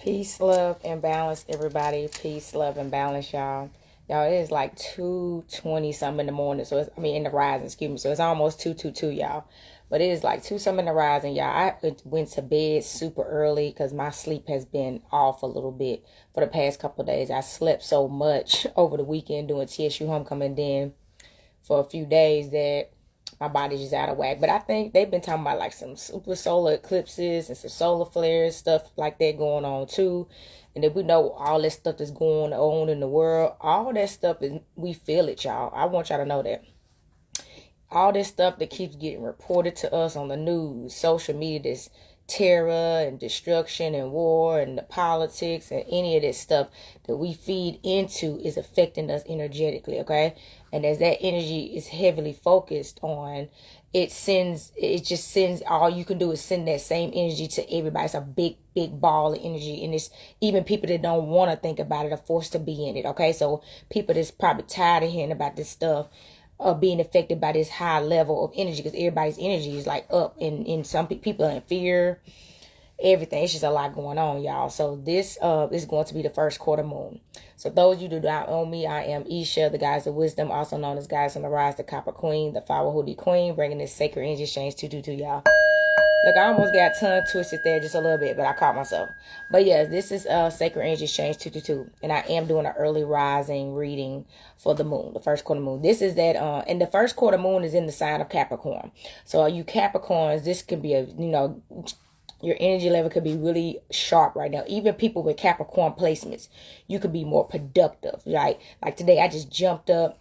Peace, love, and balance, everybody. Peace, love, and balance, y'all. Y'all, it is like 2:20 something in the morning. So in the rising, excuse me. So it's almost 2:22, y'all. But it is like 2 something in the rising, y'all. I went to bed super early because my sleep has been off a little bit for the past couple of days. I slept so much over the weekend doing TSU homecoming, then for a few days that my body's just out of whack. But I think they've been talking about like some super solar eclipses and some solar flares, stuff like that going on too. And then we know all that stuff that's going on in the world. All that stuff is, we feel it, y'all. I want y'all to know that. All this stuff that keeps getting reported to us on the news, social media, this terror and destruction and war and the politics and any of this stuff that we feed into is affecting us energetically, okay? And as that energy is heavily focused on, it just sends, all you can do is send that same energy to everybody. It's a big ball of energy, and it's even people that don't want to think about it are forced to be in it, okay? So people that's probably tired of hearing about this stuff being affected by this high level of energy, because everybody's energy is like up, and some people are in fear, everything. It's just a lot going on, y'all. So this is going to be the first quarter moon. So those of you who do not know me, I am Isha, the Goddess of Wisdom, also known as Goddess on the Rise, the Copper Queen, the Flower Hoodie Queen, bringing this sacred energy exchange 222, y'all. Look, I almost got tongue twisted there just a little bit, but I caught myself. But yes, this is Sacred Energy Exchange 222. And I am doing an early rising reading for the moon, the first quarter moon. This is that, and the first quarter moon is in the sign of Capricorn. So you Capricorns, this can be your energy level could be really sharp right now. Even people with Capricorn placements, you could be more productive, right? Like today, I just jumped up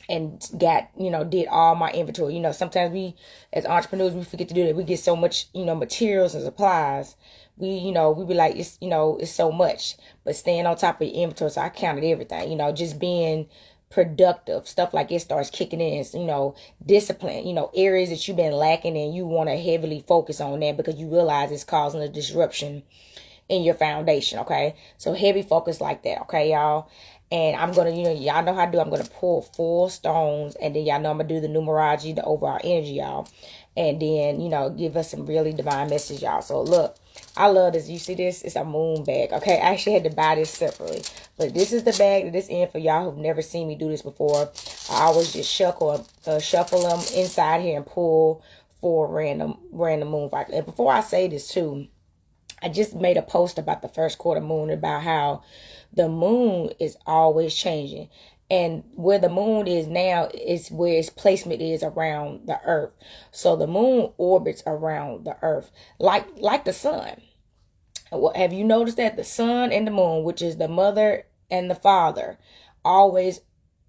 and got, did all my inventory. Sometimes we, as entrepreneurs, we forget to do that. We get so much, materials and supplies. We be like, it's so much. But staying on top of your inventory, so I counted everything, just being productive. Stuff like it starts kicking in, discipline, areas that you've been lacking and you want to heavily focus on that because you realize it's causing a disruption in your foundation, okay? So heavy focus like that, okay, y'all? And I'm going to, y'all know how to do. I'm going to pull 4 stones. And then y'all know I'm going to do the numerology, the overall energy, y'all. And then, give us some really divine message, y'all. So look, I love this. You see this? It's a moon bag. Okay, I actually had to buy this separately. But this is the bag that is in for y'all who've never seen me do this before. I always just shuffle them inside here and pull 4 random moon vibes. And before I say this too, I just made a post about the first quarter moon, about how the moon is always changing. And where the moon is now is where its placement is around the earth. So the moon orbits around the earth like the sun. Have you noticed that the sun and the moon, which is the mother and the father, always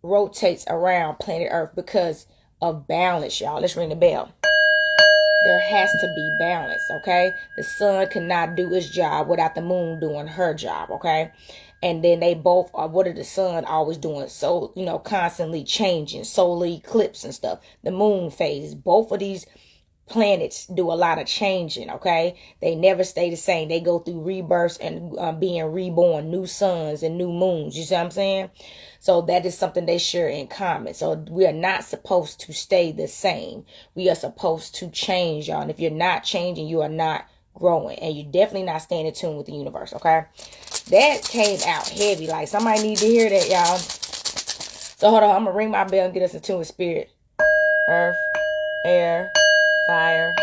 rotates around planet earth because of balance, y'all? Let's ring the bell. There has to be balance, okay? The sun cannot do its job without the moon doing her job, okay? And then they both are, what are the sun always doing? So, constantly changing, solar eclipse and stuff. The moon phase, both of these planets do a lot of changing, okay? They never stay the same. They go through rebirths and being reborn, new suns and new moons. You see what I'm saying? So that is something they share in common. So we are not supposed to stay the same. We are supposed to change, y'all. And if you're not changing, you are not growing. And you're definitely not staying in tune with the universe, okay? That came out heavy. Like, somebody need to hear that, y'all. So hold on. I'm going to ring my bell and get us in tune with spirit. Earth, air, fire,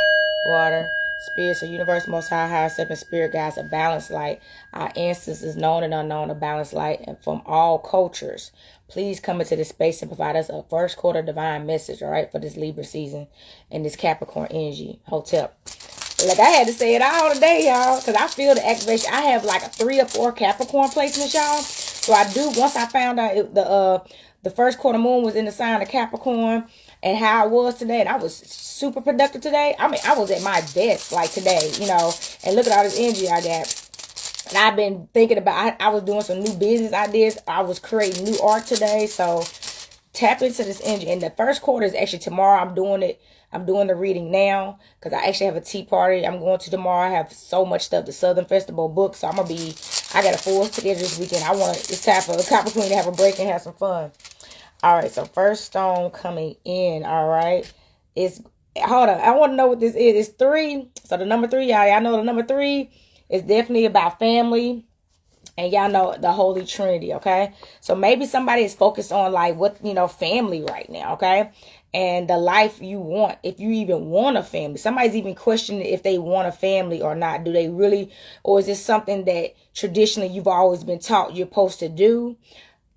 water, spirits of universe, most high, higher self, and spirit guides, a balanced light. Our ancestors, known and unknown, a balanced light, and from all cultures. Please come into this space and provide us a first quarter divine message, all right, for this Libra season and this Capricorn energy. Hotep. Like, I had to say it all today, y'all, because I feel the activation. I have like a 3 or 4 Capricorn placements, y'all. So I do, once I found out the first quarter moon was in the sign of Capricorn and how I was today, and I was super productive today. I mean, I was at my best like today, and look at all this energy I got. And I've been thinking about, I was doing some new business ideas. I was creating new art today. So tap into this energy. And the first quarter is actually tomorrow. I'm doing it. I'm doing the reading now because I actually have a tea party I'm going to tomorrow. I have so much stuff. The Southern Festival book. So I got a full schedule this weekend. It's time for the Capricorn to have a break and have some fun. All right. So first stone coming in. All right. Hold on. I want to know what this is. It's 3. So the number 3, y'all know the number 3 It's definitely about family. And y'all know the Holy Trinity, okay? So maybe somebody is focused on like what, family right now, okay? And the life you want, if you even want a family. Somebody's even questioning if they want a family or not. Do they really, or is this something that traditionally you've always been taught you're supposed to do?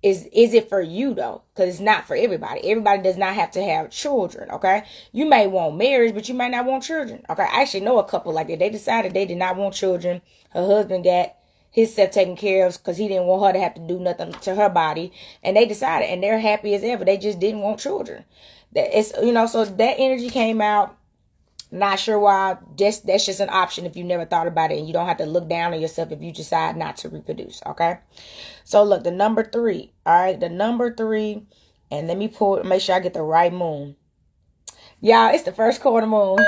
Is it for you though? Because it's not for everybody. Everybody does not have to have children, okay? You may want marriage, but you might not want children, okay? I actually know a couple like that. They decided they did not want children. Her husband got himself taken care of because he didn't want her to have to do nothing to her body, and they decided, and they're happy as ever. They just didn't want children. That it's so that energy came out. Not sure why. That's just an option if you never thought about it, and you don't have to look down on yourself if you decide not to reproduce. Okay, so look, the number 3. All right, the number 3, and let me make sure I get the right moon. Y'all, it's the first quarter moon.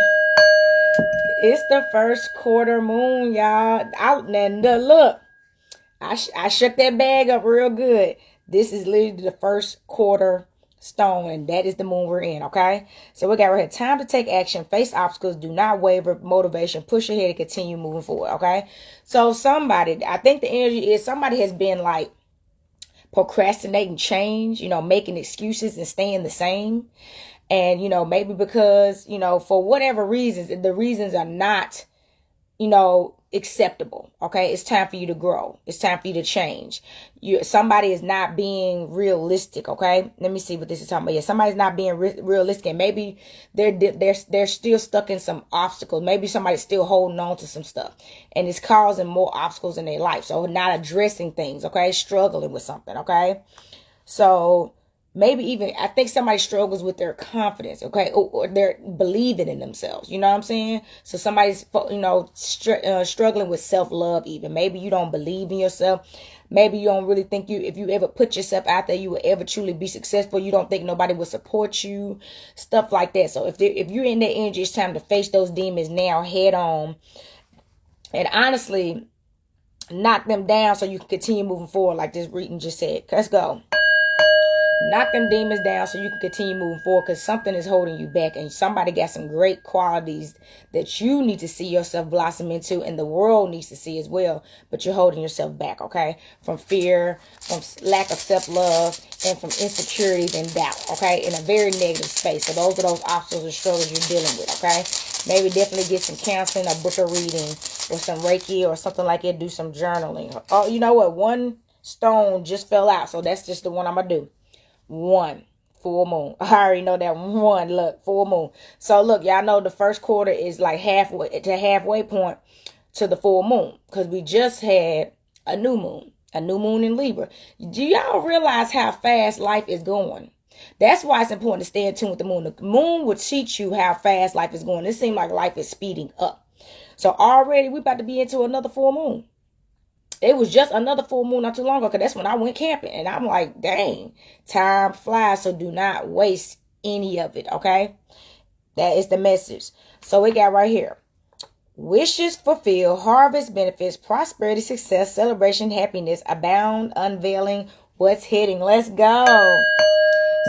It's the first quarter moon, y'all. Out and look, I shook that bag up real good. This is literally the first quarter stone, and that is the moon we're in, okay? So we got right here. Time to take action, face obstacles, do not waver, motivation, push ahead and continue moving forward, okay? So I think the energy is somebody has been like procrastinating change, making excuses and staying the same. And, maybe because, for whatever reasons, the reasons are not, acceptable. Okay. It's time for you to grow. It's time for you to change. Somebody is not being realistic. Okay. Let me see what this is talking about. Yeah. Somebody's not being realistic, and maybe they're still stuck in some obstacles. Maybe somebody's still holding on to some stuff, and it's causing more obstacles in their life. So not addressing things. Okay. Struggling with something. Okay. So maybe even, I think somebody struggles with their confidence, okay? Or they're believing in themselves, you know what I'm saying? So somebody's, struggling with self-love even. Maybe you don't believe in yourself. Maybe you don't really think if you ever put yourself out there, you will ever truly be successful. You don't think nobody will support you, stuff like that. So if you're in that energy, it's time to face those demons now head on. And honestly, knock them down so you can continue moving forward like this reading just said. Let's go. Knock them demons down so you can continue moving forward, because something is holding you back, and somebody got some great qualities that you need to see yourself blossom into, and the world needs to see as well, but you're holding yourself back, okay? From fear, from lack of self-love, and from insecurities and doubt, okay? In a very negative space. So those are those obstacles and struggles you're dealing with, okay? Maybe definitely get some counseling, a book of reading, or some Reiki or something like that. Do some journaling. Oh, you know what? One stone just fell out, so that's just the one I'm going to do. 1 full moon. I already know that one. Look, full moon. So look, y'all know the first quarter is like halfway point to the full moon, because we just had a new moon in Libra. Do y'all realize how fast life is going? That's why it's important to stay in tune with the moon. The moon will teach you how fast life is going. It seems like life is speeding up. So already we're about to be into another full moon. It was just another full moon not too long ago, because that's when I went camping. And I'm like, dang, time flies, so do not waste any of it, okay? That is the message. So we got right here. Wishes fulfilled, harvest benefits, prosperity, success, celebration, happiness, abound, unveiling, what's hitting. Let's go.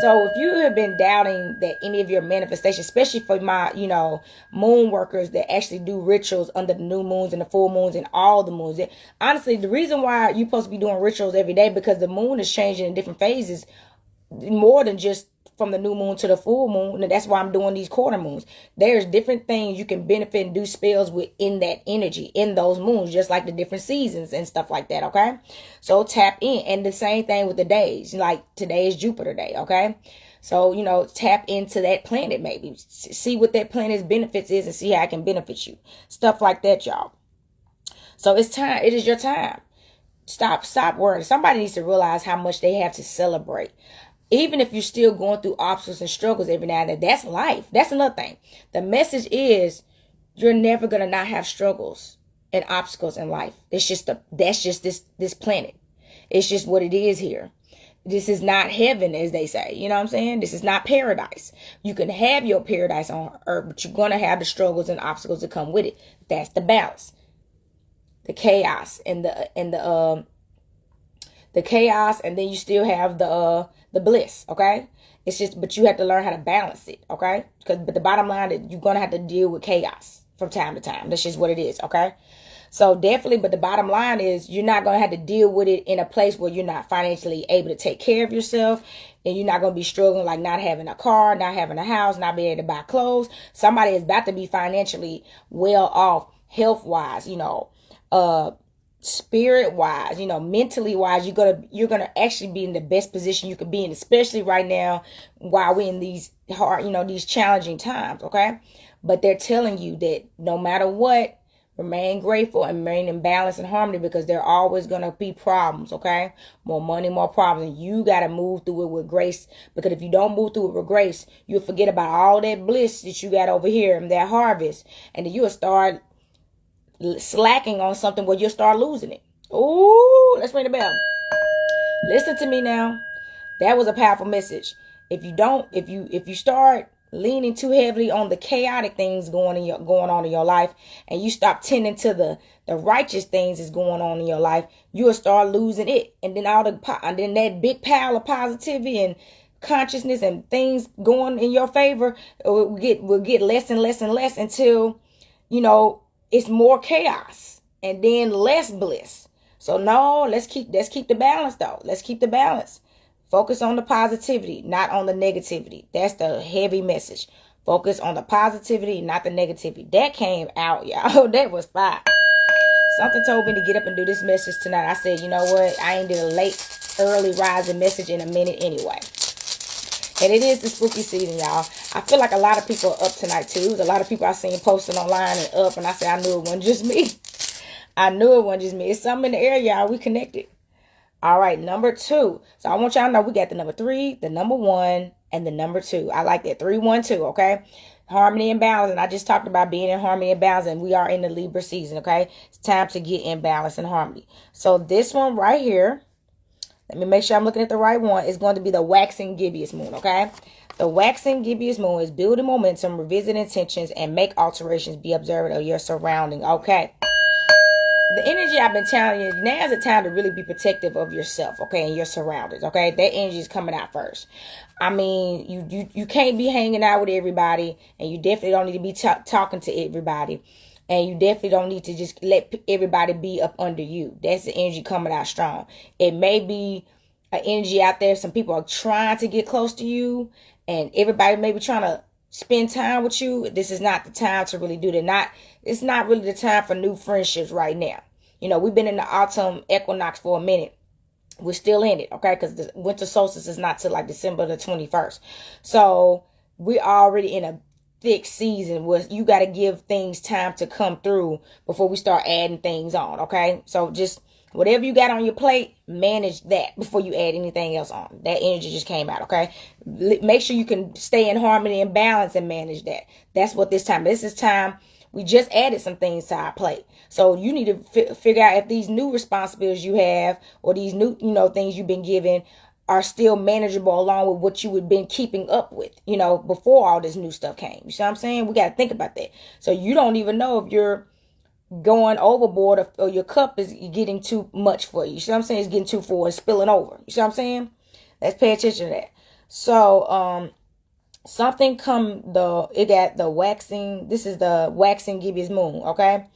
So if you have been doubting that any of your manifestations, especially for my, moon workers that actually do rituals under the new moons and the full moons and all the moons. Honestly, the reason why you're supposed to be doing rituals every day, because the moon is changing in different phases, more than just from the new moon to the full moon. And that's why I'm doing these quarter moons. There's different things you can benefit and do spells with in that energy, in those moons, just like the different seasons and stuff like that, okay? So tap in. And the same thing with the days. Like today is Jupiter day, okay? So, tap into that planet maybe. See what that planet's benefits is and see how it can benefit you. Stuff like that, y'all. So it's time. It is your time. Stop worrying. Somebody needs to realize how much they have to celebrate. Even if you're still going through obstacles and struggles every now and then, that's life. That's another thing. The message is you're never going to not have struggles and obstacles in life. That's just this planet. It's just what it is here. This is not heaven, as they say. You know what I'm saying? This is not paradise. You can have your paradise on earth, but you're going to have the struggles and obstacles that come with it. That's the balance. The chaos and the chaos, and then you still have the bliss, okay? It's just, but you have to learn how to balance it, okay? But the bottom line is you're going to have to deal with chaos from time to time. That's just what it is, okay? So definitely, but the bottom line is you're not going to have to deal with it in a place where you're not financially able to take care of yourself, and you're not going to be struggling like not having a car, not having a house, not being able to buy clothes. Somebody is about to be financially well off, health wise, spirit wise, mentally wise. You're gonna actually be in the best position you could be in, especially right now while we're in these hard, these challenging times. Okay. But they're telling you that no matter what, remain grateful and remain in balance and harmony, because there are always going to be problems. Okay. More money, more problems. And you got to move through it with grace, because if you don't move through it with grace, you'll forget about all that bliss that you got over here and that harvest. And then you'll start slacking on something where you'll start losing it. Ooh, let's ring the bell. Listen to me now. That was a powerful message. If you start leaning too heavily on the chaotic things going on in your life, and you stop tending to the righteous things that's going on in your life, you'll start losing it. And then then that big pile of positivity and consciousness and things going in your favor will get less and less and less until it's more chaos and then less bliss. So no, let's keep the balance though. Let's keep the balance. Focus on the positivity, not on the negativity. That's the heavy message. Focus on the positivity, not the negativity. That came out, y'all. That was fire. Something told me to get up and do this message tonight. I said, you know what? I ain't did a early rising message in a minute anyway. And it is the spooky season, y'all. I feel like a lot of people are up tonight, too. There's a lot of people I've seen posting online and up. And I said, I knew it wasn't just me. I knew it wasn't just me. It's something in the air, y'all. We connected. All right, number 2. So I want y'all to know we got the number 3, the number 1, and the number 2. I like that. 3, 1, 2, okay? Harmony and balance. And I just talked about being in harmony and balance. And we are in the Libra season, okay? It's time to get in balance and harmony. So this one right here. Let me make sure I'm looking at the right one. It's going to be the waxing gibbous moon, okay? The waxing gibbous moon is building momentum, revisit intentions, and make alterations. Be observant of your surrounding, okay? The energy I've been telling you, now is the time to really be protective of yourself, okay, and your surroundings, okay? That energy is coming out first. I mean, you can't be hanging out with everybody, and you definitely don't need to be talking to everybody. And you definitely don't need to just let everybody be up under you. That's the energy coming out strong. It may be an energy out there. Some people are trying to get close to you, and everybody may be trying to spend time with you. This is not the time to really do that. It's not really the time for new friendships right now. We've been in the autumn equinox for a minute. We're still in it, okay? Because the winter solstice is not till like December the 21st. So we're already in a thick season where you got to give things time to come through before we start adding things on, okay? So just whatever you got on your plate, manage that before you add anything else on. That energy just came out, okay? Make sure you can stay in harmony and balance and manage that. That's what this is time. We just added some things to our plate. So you need to figure out if these new responsibilities you have or these new, things you've been given are still manageable along with what you had been keeping up with, before all this new stuff came. You see what I'm saying? We got to think about that. So you don't even know if you're going overboard or your cup is getting too much for you. You see what I'm saying? It's getting too full and spilling over. You see what I'm saying? Let's pay attention to that. So, it got the waxing. This is the waxing gibbous moon. Okay.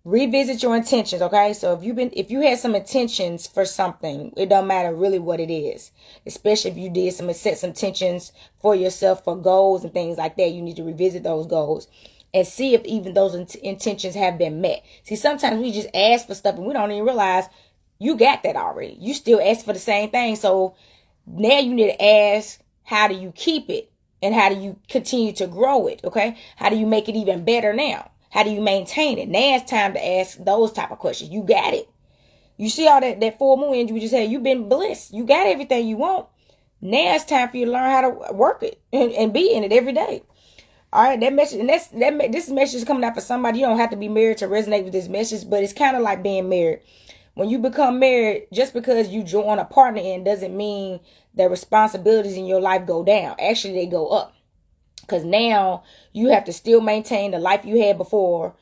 Revisit your intentions, okay? So if you had some intentions for something, it don't matter really what it is. Especially if you did set some intentions for yourself for goals and things like that, you need to revisit those goals and see if even those intentions have been met. See, sometimes we just ask for stuff and we don't even realize you got that already. You still ask for the same thing. So now you need to ask, how do you keep it? And how do you continue to grow it? Okay. How do you make it even better now? How do you maintain it? Now it's time to ask those type of questions. You got it. You see all that full moon energy we just had. You've been blessed. You got everything you want. Now it's time for you to learn how to work it and be in it every day. All right, that message, and this message is coming out for somebody. You don't have to be married to resonate with this message, but it's kind of like being married. When you become married, just because you join a partner in doesn't mean the responsibilities in your life go down. Actually, they go up. Because now you have to still maintain the life you had before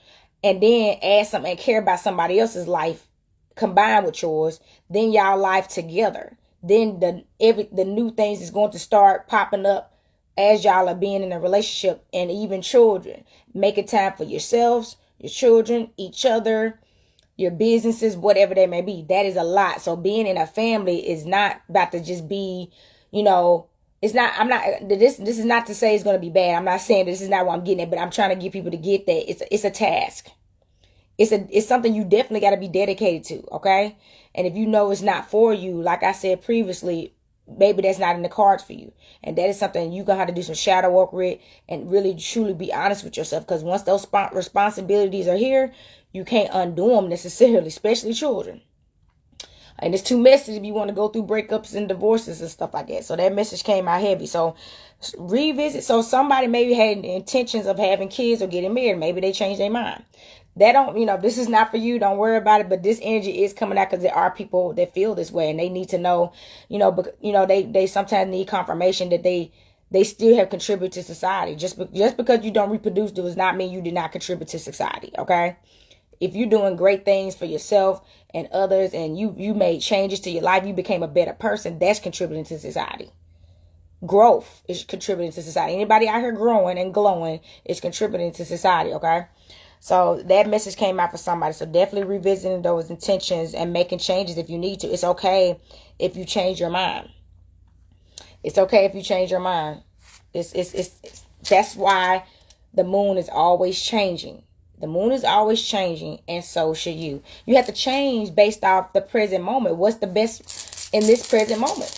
and then add something and care about somebody else's life combined with yours. Then y'all life together. Then the new things is going to start popping up as y'all are being in a relationship, and even children. Making time for yourselves, your children, each other, your businesses, whatever they may be. That is a lot. So being in a family is not about to just be, it's not, this is not to say it's going to be bad. I'm not saying this is not what I'm getting at, but I'm trying to get people to get that. It's a task. It's something you definitely got to be dedicated to. Okay. And if you know it's not for you, like I said previously, maybe that's not in the cards for you. And that is something you're going to have to do some shadow work with and really truly be honest with yourself. Because once those responsibilities are here, you can't undo them necessarily, especially children. And it's too messy if you want to go through breakups and divorces and stuff like that. So that message came out heavy. So revisit. So somebody maybe had intentions of having kids or getting married. Maybe they changed their mind. That don't, this is not for you. Don't worry about it. But this energy is coming out because there are people that feel this way and they need to know, they sometimes need confirmation that they still have contributed to society. Just because you don't reproduce does not mean you did not contribute to society. Okay. If you're doing great things for yourself and others and you made changes to your life, you became a better person, that's contributing to society. Growth is contributing to society. Anybody out here growing and glowing is contributing to society, okay? So that message came out for somebody. So definitely revisiting those intentions and making changes if you need to. It's okay if you change your mind. It's okay if you change your mind. That's why the moon is always changing. The moon is always changing, and so should you. You have to change based off the present moment. What's the best in this present moment?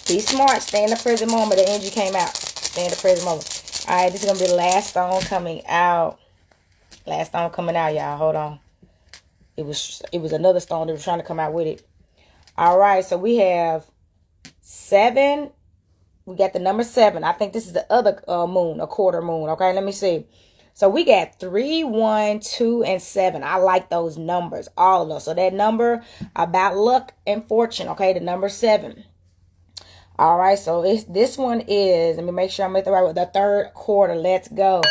Be smart. Stay in the present moment. The energy came out. Stay in the present moment. All right, this is going to be the last stone coming out. Last stone coming out, y'all. Hold on. It was another stone that was trying to come out with it. All right, so we have 7. We got the number 7. I think this is the other moon, a quarter moon. Okay, let me see. So we got 3, 1, 2, and 7. I like those numbers, all of those. So that number about luck and fortune, okay, the number 7. All right, so this one is, let me make sure I'm at the right one, the third quarter. Let's go.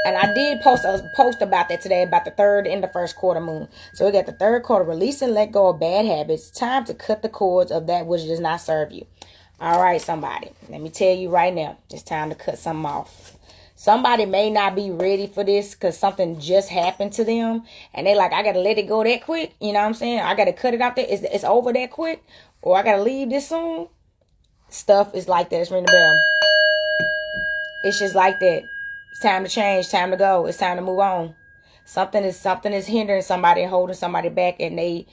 And I did post about that today, about the third and the first quarter moon. So we got the third quarter, release and let go of bad habits. Time to cut the cords of that which does not serve you. All right, somebody, let me tell you right now, it's time to cut something off. Somebody may not be ready for this because something just happened to them. And they like, I got to let it go that quick. You know what I'm saying? I got to cut it out there. It's over that quick. Or I got to leave this soon. Stuff is like that. It's ringing the bell. It's just like that. It's time to change. Time to go. It's time to move on. Something is hindering somebody and holding somebody back. And they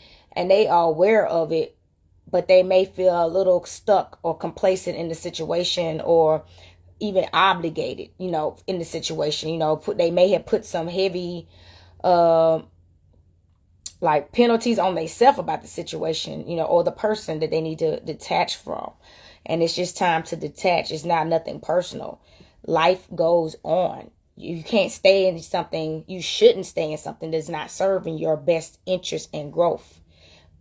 are aware of it. But they may feel a little stuck or complacent in the situation or even obligated, in the situation, they may have put some heavy, like penalties on themselves about the situation, or the person that they need to detach from. And it's just time to detach. It's not nothing personal. Life goes on. You can't stay in something. You shouldn't stay in something that's not serving your best interest and growth.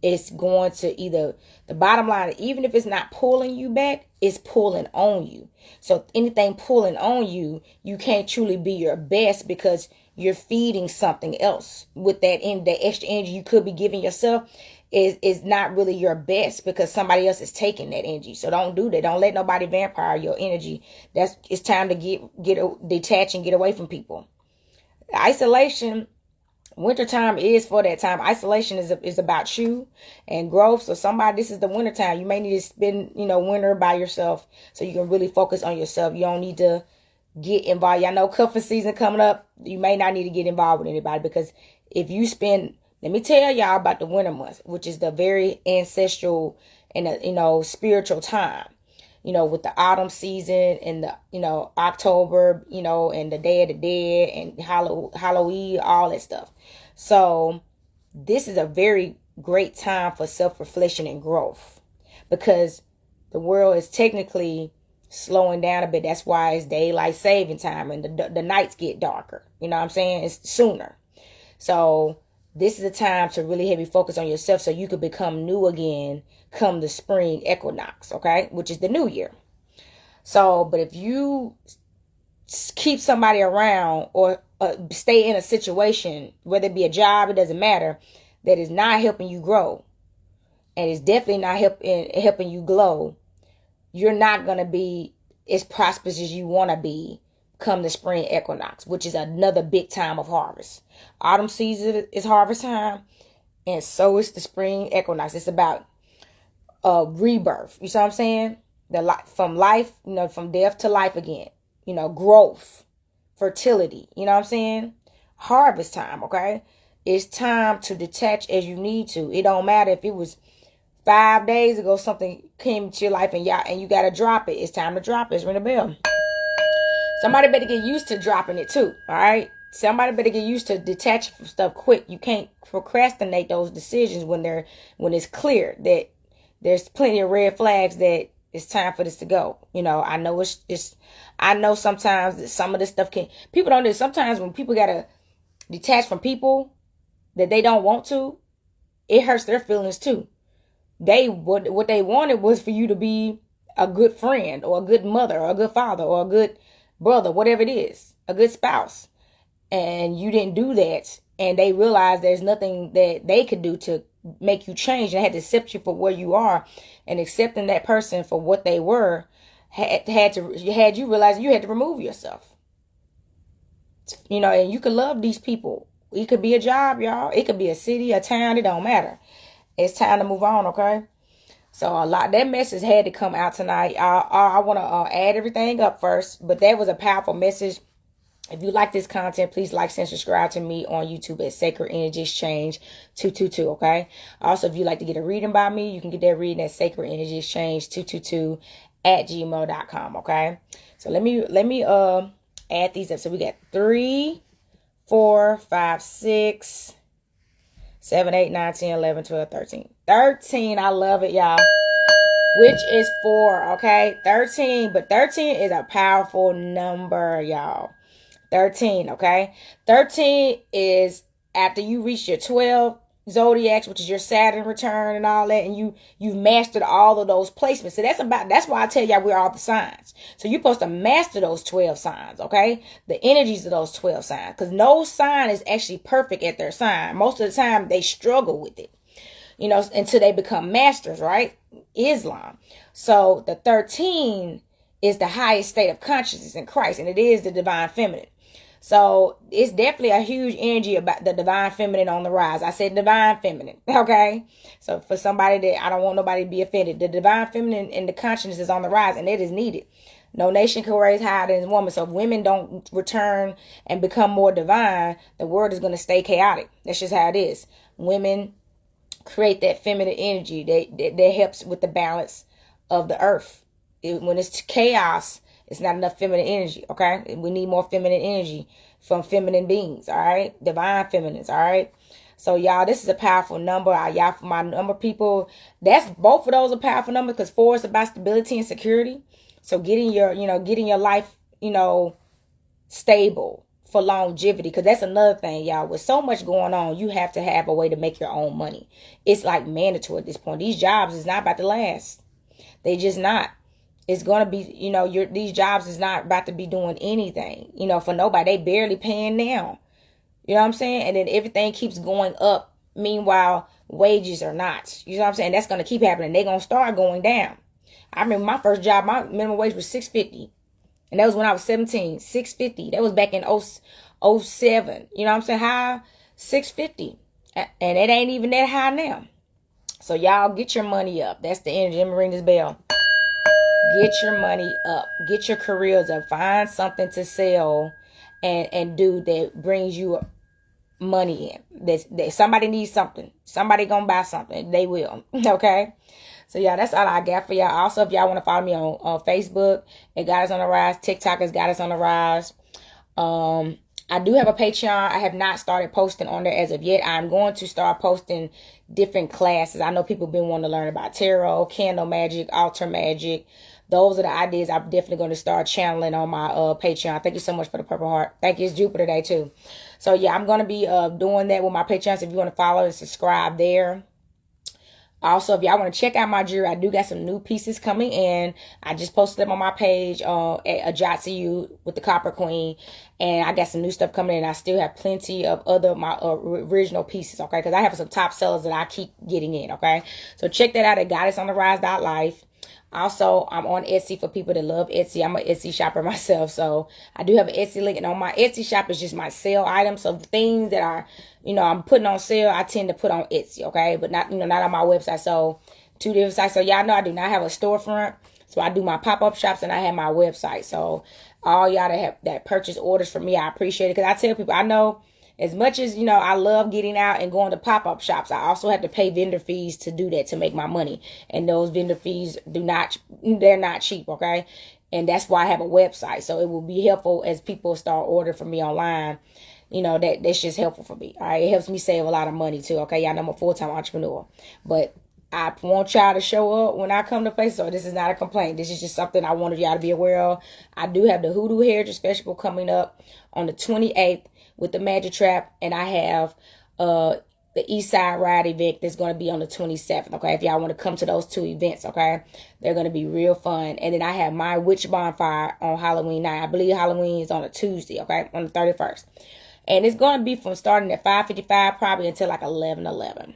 It's going to either, the bottom line, even if it's not pulling you back, it's pulling on you. So anything pulling on you, you can't truly be your best because you're feeding something else with that extra energy you could be giving yourself is not really your best because somebody else is taking that energy. So don't do that. Don't let nobody vampire your energy. It's time to get detach and get away from people. Isolation. Wintertime is for that time. Isolation is about you and growth. So this is the wintertime. You may need to spend, winter by yourself so you can really focus on yourself. You don't need to get involved. Y'all know cuffing season coming up. You may not need to get involved with anybody because if you let me tell y'all about the winter months, which is the very ancestral and, spiritual time. With the autumn season and the, October, and the Day of the Dead and Halloween, all that stuff. So this is a very great time for self-reflection and growth because the world is technically slowing down a bit. That's why it's daylight saving time and the nights get darker. You know what I'm saying? It's sooner. So this is a time to really heavy focus on yourself so you could become new again come the spring equinox, okay? Which is the new year. So, but if you keep somebody around or stay in a situation, whether it be a job, it doesn't matter, that is not helping you grow and is definitely not helping you glow, you're not going to be as prosperous as you want to be come the spring equinox, which is another big time of harvest. Autumn season is harvest time, and so is the spring equinox. It's about rebirth. You see what I'm saying? From life, from death to life again. Growth, fertility. You know what I'm saying? Harvest time, okay? It's time to detach as you need to. It don't matter if it was 5 days ago something came into your life and you got to drop it. It's time to drop it. It's ring a bell. Somebody better get used to dropping it too, all right? Somebody better get used to detaching from stuff quick. You can't procrastinate those decisions when it's clear that there's plenty of red flags that it's time for this to go. I know I know sometimes that some of this stuff people don't do. Sometimes when people gotta detach from people that they don't want to, it hurts their feelings too. What they wanted was for you to be a good friend or a good mother or a good father or a good brother, whatever it is, a good spouse. And you didn't do that. And they realized there's nothing that they could do to make you change. And had to accept you for where you are. And accepting that person for what they were had you realize you had to remove yourself. And you can love these people. It could be a job, y'all. It could be a city, a town. It don't matter. It's time to move on, okay? So that message had to come out tonight. I want to add everything up first, but that was a powerful message. If you like this content, please like and subscribe to me on YouTube at Sacred Energy Exchange 222, okay? Also, if you'd like to get a reading by me, you can get that reading at Sacred Energy Exchange 222 at gmail.com, okay? So let me add these up. So we got 3, 4, 5, 6, 7, 8, 9, 10, 11, 12, 13. 13, I love it, y'all. Which is 4, okay? 13, but 13 is a powerful number, y'all. 13, okay? 13 is after you reach your 12 zodiacs, which is your Saturn return and all that, and you've mastered all of those placements. So that's why I tell y'all we're all the signs. So you're supposed to master those 12 signs, okay? The energies of those 12 signs. Because no sign is actually perfect at their sign. Most of the time they struggle with it, until they become masters, right? Islam. So the 13 is the highest state of consciousness in Christ, and it is the divine feminine. So it's definitely a huge energy about the divine feminine on the rise. I said divine feminine, okay? So for somebody that I don't want nobody to be offended, the divine feminine and the consciousness is on the rise, and it is needed. No nation can raise higher than woman. So if women don't return and become more divine, the world is going to stay chaotic. That's just how it is. Women create that feminine energy that helps with the balance of the earth. When it's chaos, it's not enough feminine energy, okay? We need more feminine energy from feminine beings, all right? Divine feminines, all right? So, y'all, this is a powerful number. Y'all, for my number people, both of those are powerful numbers because 4 is about stability and security. So, getting your life, stable for longevity, because that's another thing, y'all. With so much going on, you have to have a way to make your own money. It's like mandatory at this point. These jobs is not about to last. They just not. It's going to be, these jobs is not about to be doing anything, for nobody. They barely paying now. You know what I'm saying? And then everything keeps going up. Meanwhile, wages are not. You know what I'm saying? That's going to keep happening. They're going to start going down. I remember my first job, my minimum wage was $6.50. And that was when I was 17, $6.50. That was back in 07. You know what I'm saying? High, $6.50. And it ain't even that high now. So y'all get your money up. That's the energy. Let me ring this bell. Get your money up. Get your careers up. Find something to sell and do that brings you money in. That somebody needs something. Somebody gonna buy something. They will. Okay? So, yeah, that's all I got for y'all. Also, if y'all want to follow me on Facebook, at Goddess on the Rise. TikTok is Goddess on the Rise. I do have a Patreon. I have not started posting on there as of yet. I'm going to start posting different classes. I know people have been wanting to learn about tarot, candle magic, altar magic. Those are the ideas I'm definitely going to start channeling on my Patreon. Thank you so much for the Purple Heart. Thank you. It's Jupiter Day, too. So, yeah, I'm going to be doing that with my Patreon. So if you want to follow and subscribe there. Also, if y'all want to check out my jewelry, I do got some new pieces coming in. I just posted them on my page at Ajatsu with the Copper Queen. And I got some new stuff coming in. I still have plenty of my original pieces, okay? Because I have some top sellers that I keep getting in, okay? So check that out at goddessontherise.life. Also, I'm on Etsy for people that love Etsy. I'm an Etsy shopper myself, so I do have an Etsy link. And on my Etsy shop is just my sale items. So things that are, I'm putting on sale, I tend to put on Etsy, okay? But not, not on my website. So 2 different sites. So y'all know I do not have a storefront. So I do my pop-up shops and I have my website. So all y'all that purchase orders from me, I appreciate it. Because I tell people, I know as much as, I love getting out and going to pop-up shops, I also have to pay vendor fees to do that, to make my money. And those vendor fees they're not cheap, okay? And that's why I have a website. So it will be helpful as people start ordering from me online. That's just helpful for me. All right. It helps me save a lot of money too. Okay. Y'all know I'm a full-time entrepreneur. But I want y'all to show up when I come to places. So this is not a complaint. This is just something I wanted y'all to be aware of. I do have the Hoodoo Heritage Festival coming up on the 28th with the Magic Trap. And I have the East Side Ride event that's going to be on the 27th. Okay. If y'all want to come to those 2 events. Okay. They're going to be real fun. And then I have my Witch Bonfire on Halloween night. I believe Halloween is on a Tuesday. Okay. On the 31st. And it's going to be from starting at 5:55 probably until like 11:11.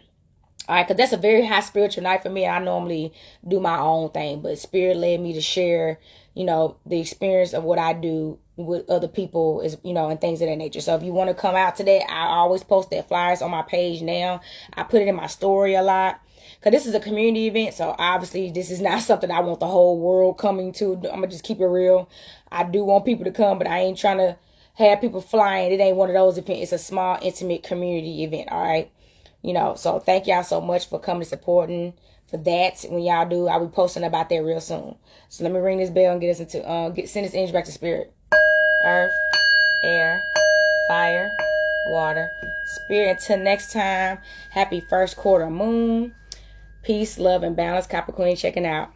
All right, because that's a very high spiritual night for me. I normally do my own thing, but Spirit led me to share, the experience of what I do with other people is, and things of that nature. So if you want to come out today, I always post that flyers on my page now. I put it in my story a lot because this is a community event. So obviously this is not something I want the whole world coming to. I'm going to just keep it real. I do want people to come, but I ain't trying to have people flying. It ain't one of those events. It's a small, intimate community event. All right. So thank y'all so much for coming and supporting for that. When y'all do, I'll be posting about that real soon. So let me ring this bell and get us into send this energy back to Spirit. Earth, air, fire, water, Spirit. Until next time, happy first quarter moon. Peace, love, and balance. Capricorn checking out.